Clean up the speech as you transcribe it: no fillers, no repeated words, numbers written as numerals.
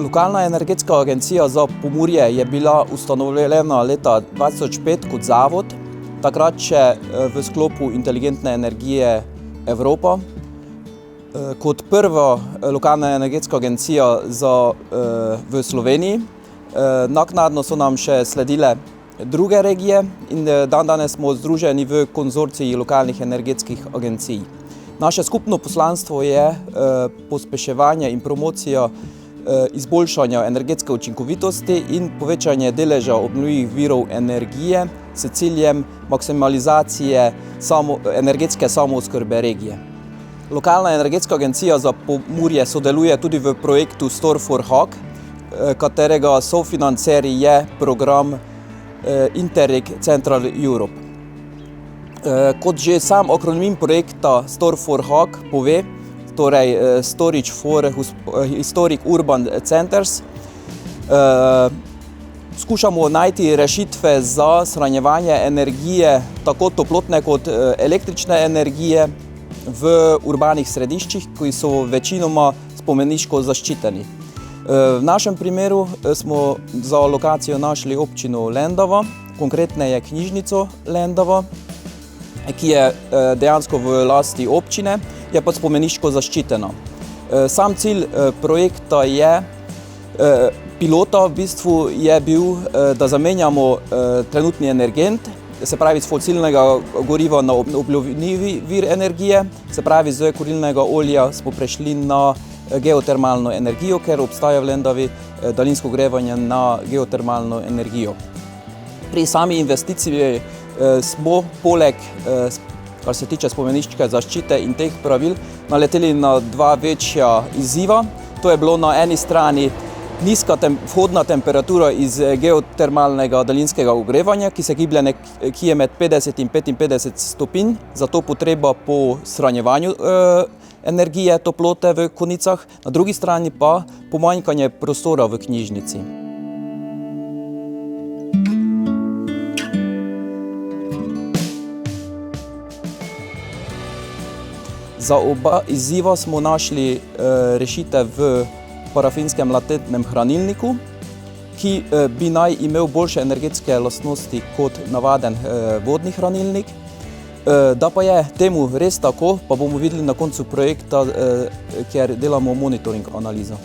Lokalna energetska agencija za Pomurje je bila ustanovljena leta 2005 kot zavod, takrat še v sklopu inteligentne energije Evropa. Kot prva lokalna energetska agencija v Sloveniji. Naknadno so nam še sledile druge regije in danes smo združeni v konzorciji lokalnih energetskih agencij. Naše skupno poslanstvo je pospeševanje in promocija izboljšanja energetske učinkovitosti in povečanje deleža obnovljivih virov energije s ciljem maksimalizacije energetske samooskrbe regije. Lokalna energetska agencija za Pomurje sodeluje tudi v projektu Store for Hag, katerega sofinancer je program Interreg Central Europe. Kot že sam akronim projekta Store for Hag pove, torej Storage for Historic Urban Centers, skušamo najti rešitve za shranjevanje energije, tako toplotne kot električne energije, v urbanih središčih, ki so večinoma spomeniško zaščiteni. V našem primeru smo za lokacijo našli občino Lendava, konkretneje knjižnico Lendava, ki je dejansko v lasti občine, je pa spomeniško zaščitena. Sam cilj projekta pilota v bistvu je bil, da zamenjamo trenutni energent, se pravi z fosilnega goriva na obnovljivi vir energije, se pravi z kurilnega olja smo prešli na geotermalno energijo, ker obstaja v Lendavi daljinsko ogrevanje na geotermalno energijo. Pri sami investiciji smo poleg, kar se tiče spomeniške zaščite in teh pravil, naleteli na dva večja izziva. To je bilo na eni strani nizka vhodna temperatura iz geotermalnega daljinskega ogrevanja, ki se giblje nekje med 50 in 55 stopinj, zato potreba po shranjevanju energije, toplote v konicah, na drugi strani pa pomanjkanje prostora v knjižnici. Za oba izziva smo našli rešitev v parafinskem latentnem hranilniku, ki bi naj imel boljše energetske lastnosti kot navaden vodni hranilnik. Da pa je temu res tako, pa bomo videli na koncu projekta, kjer delamo monitoring analizo.